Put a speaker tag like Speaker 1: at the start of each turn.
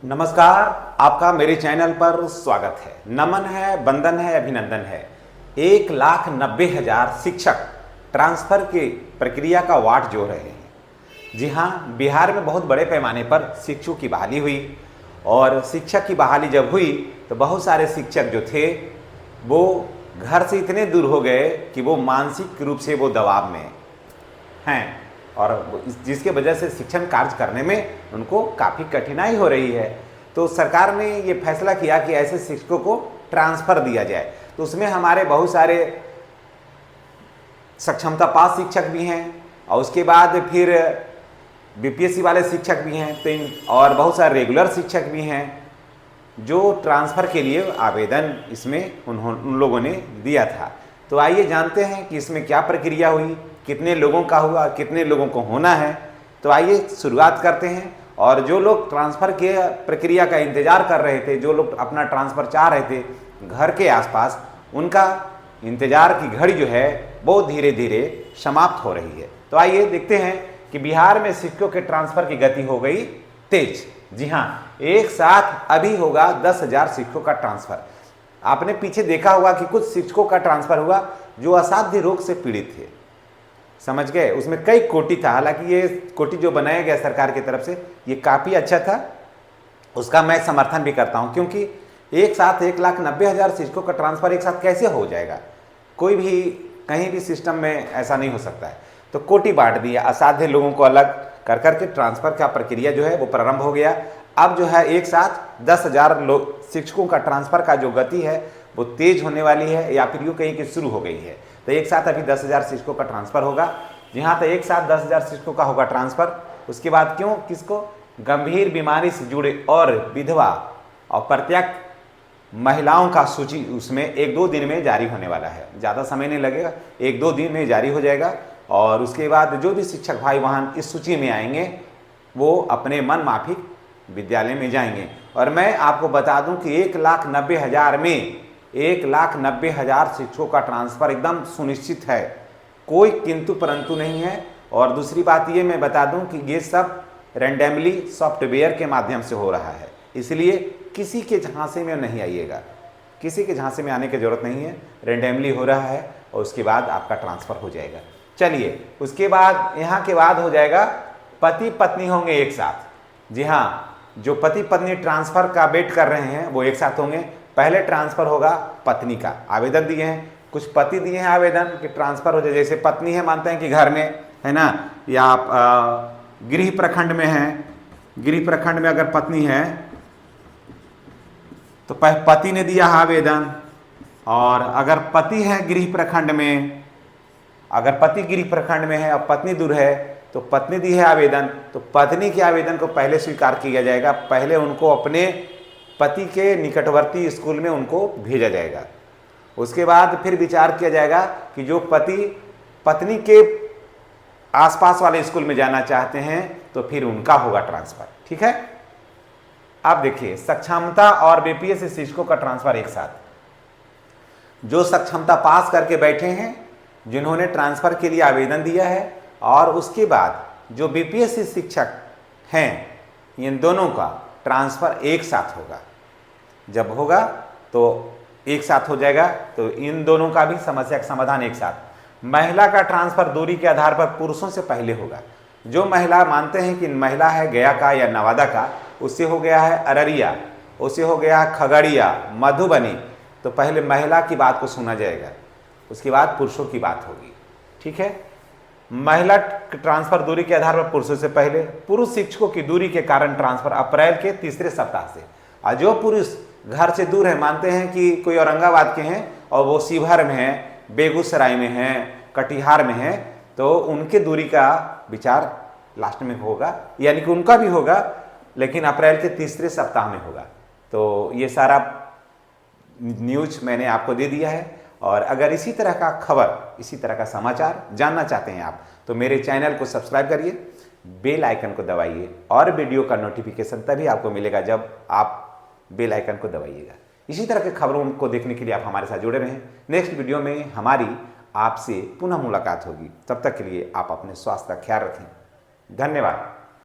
Speaker 1: नमस्कार, आपका मेरे चैनल पर स्वागत है। नमन है, वंदन है, अभिनंदन है। 1,90,000 शिक्षक ट्रांसफर की प्रक्रिया का वाट जोड़ रहे हैं। जी हाँ, बिहार में बहुत बड़े पैमाने पर शिक्षकों की बहाली हुई और शिक्षक की बहाली जब हुई तो बहुत सारे शिक्षक जो थे वो घर से इतने दूर हो गए कि वो मानसिक रूप से वो दबाव में हैं और जिसके वजह से शिक्षण कार्य करने में उनको काफ़ी कठिनाई हो रही है। तो सरकार ने ये फैसला किया कि ऐसे शिक्षकों को ट्रांसफ़र दिया जाए। तो उसमें हमारे बहुत सारे सक्षमता पास शिक्षक भी हैं और उसके बाद फिर बीपीएससी वाले शिक्षक भी हैं, तो और बहुत सारे रेगुलर शिक्षक भी हैं जो ट्रांसफ़र के लिए आवेदन इसमें उन लोगों ने दिया था। तो आइए जानते हैं कि इसमें क्या प्रक्रिया हुई, कितने लोगों का हुआ, कितने लोगों को होना है। तो आइए शुरुआत करते हैं। और जो लोग ट्रांसफ़र के प्रक्रिया का इंतज़ार कर रहे थे, जो लोग अपना ट्रांसफ़र चाह रहे थे घर के आसपास, उनका इंतज़ार की घड़ी जो है वो धीरे धीरे समाप्त हो रही है। तो आइए देखते हैं कि बिहार में शिक्षकों के ट्रांसफ़र की गति हो गई तेज। जी हाँ, एक साथ अभी होगा 10,000 शिक्षकों का ट्रांसफ़र। आपने पीछे देखा होगा कि कुछ शिक्षकों का ट्रांसफ़र हुआ जो असाध्य रोग से पीड़ित थे, समझ गए। उसमें कई कोटि था, हालांकि ये कोटि जो बनाया गया सरकार की तरफ से ये काफ़ी अच्छा था, उसका मैं समर्थन भी करता हूँ, क्योंकि एक साथ 1,90,000 शिक्षकों का ट्रांसफ़र एक साथ कैसे हो जाएगा, कोई भी कहीं भी सिस्टम में ऐसा नहीं हो सकता है। तो कोटि बांट दिया, असाध्य लोगों को अलग कर करके ट्रांसफ़र का प्रक्रिया जो है वो प्रारंभ हो गया। अब जो है एक साथ 10,000 लोग शिक्षकों का ट्रांसफ़र का जो गति है वो तेज होने वाली है, या फिर यूँ कहीं कि शुरू हो गई है। तो एक साथ अभी 10,000 शिक्षकों का ट्रांसफ़र होगा। जी हाँ, तो एक साथ 10,000 शिक्षकों का होगा ट्रांसफ़र। उसके बाद क्यों, किसको, गंभीर बीमारी से जुड़े और विधवा और प्रत्येक महिलाओं का सूची उसमें 1-2 दिन में जारी होने वाला है। ज़्यादा समय नहीं लगेगा, 1-2 दिन में जारी हो जाएगा। और उसके बाद जो भी शिक्षक भाई वहाँ इस सूची में आएंगे वो अपने मन माफिक विद्यालय में जाएंगे। और मैं आपको बता दूं कि 1,90,000 में 1,90,000 शिक्षकों का ट्रांसफ़र एकदम सुनिश्चित है, कोई किंतु परंतु नहीं है। और दूसरी बात ये मैं बता दूं कि ये सब रैंडमली सॉफ्टवेयर के माध्यम से हो रहा है, इसलिए किसी के झांसे में नहीं आइएगा, किसी के झांसे में आने की ज़रूरत नहीं है। रैंडमली हो रहा है और उसके बाद आपका ट्रांसफ़र हो जाएगा। चलिए, उसके बाद यहाँ के बाद हो जाएगा पति पत्नी होंगे एक साथ। जी हाँ, जो पति पत्नी ट्रांसफ़र का वेट कर रहे हैं वो एक साथ होंगे। पहले ट्रांसफ़र होगा पत्नी का, आवेदन दिए हैं, कुछ पति दिए हैं आवेदन कि ट्रांसफ़र हो जाए। जैसे पत्नी है, मानते हैं कि घर में है ना, या आप गृह प्रखंड में हैं, गृह प्रखंड में अगर पत्नी है तो पति ने दिया आवेदन। और अगर पति है गृह प्रखंड में, अगर पति गृह प्रखंड में है और पत्नी दूर है तो पत्नी दी है आवेदन, तो पत्नी के आवेदन को पहले स्वीकार किया जाएगा। पहले उनको अपने पति के निकटवर्ती स्कूल में उनको भेजा जाएगा। उसके बाद फिर विचार किया जाएगा कि जो पति पत्नी के आसपास वाले स्कूल में जाना चाहते हैं तो फिर उनका होगा ट्रांसफ़र। ठीक है, अब देखिए, सक्षमता और बीपीएससी शिक्षकों का ट्रांसफ़र एक साथ। जो सक्षमता पास करके बैठे हैं, जिन्होंने ट्रांसफ़र के लिए आवेदन दिया है, और उसके बाद जो बीपीएससी शिक्षक हैं, इन दोनों का ट्रांसफ़र एक साथ होगा। जब होगा तो एक साथ हो जाएगा, तो इन दोनों का भी समस्या का समाधान एक साथ। महिला का ट्रांसफ़र दूरी के आधार पर पुरुषों से पहले होगा। जो महिला मानते हैं कि महिला है गया का या नवादा का, उससे हो गया है अररिया, उससे हो गया है खगड़िया, मधुबनी, तो पहले महिला की बात को सुना जाएगा, उसके बाद पुरुषों की बात होगी। ठीक है, महिला ट्रांसफ़र दूरी के आधार पर पुरुषों से पहले। पुरुष शिक्षकों की दूरी के कारण ट्रांसफ़र अप्रैल के तीसरे सप्ताह से। और जो पुरुष घर से दूर है, मानते हैं कि कोई औरंगाबाद के हैं और वो शिवहर में हैं, बेगूसराय में हैं, कटिहार में हैं, तो उनके दूरी का विचार लास्ट में होगा, यानी कि उनका भी होगा, लेकिन अप्रैल के तीसरे सप्ताह में होगा। तो ये सारा न्यूज मैंने आपको दे दिया है। और अगर इसी तरह का खबर, इसी तरह का समाचार जानना चाहते हैं आप, तो मेरे चैनल को सब्सक्राइब करिए, बेल आइकन को दबाइए, और वीडियो का नोटिफिकेशन तभी आपको मिलेगा जब आप बेल आइकन को दबाइएगा। इसी तरह के खबरों को देखने के लिए आप हमारे साथ जुड़े रहें। नेक्स्ट वीडियो में हमारी आपसे पुनः मुलाकात होगी। तब तक के लिए आप अपने स्वास्थ्य का ख्याल रखें। धन्यवाद।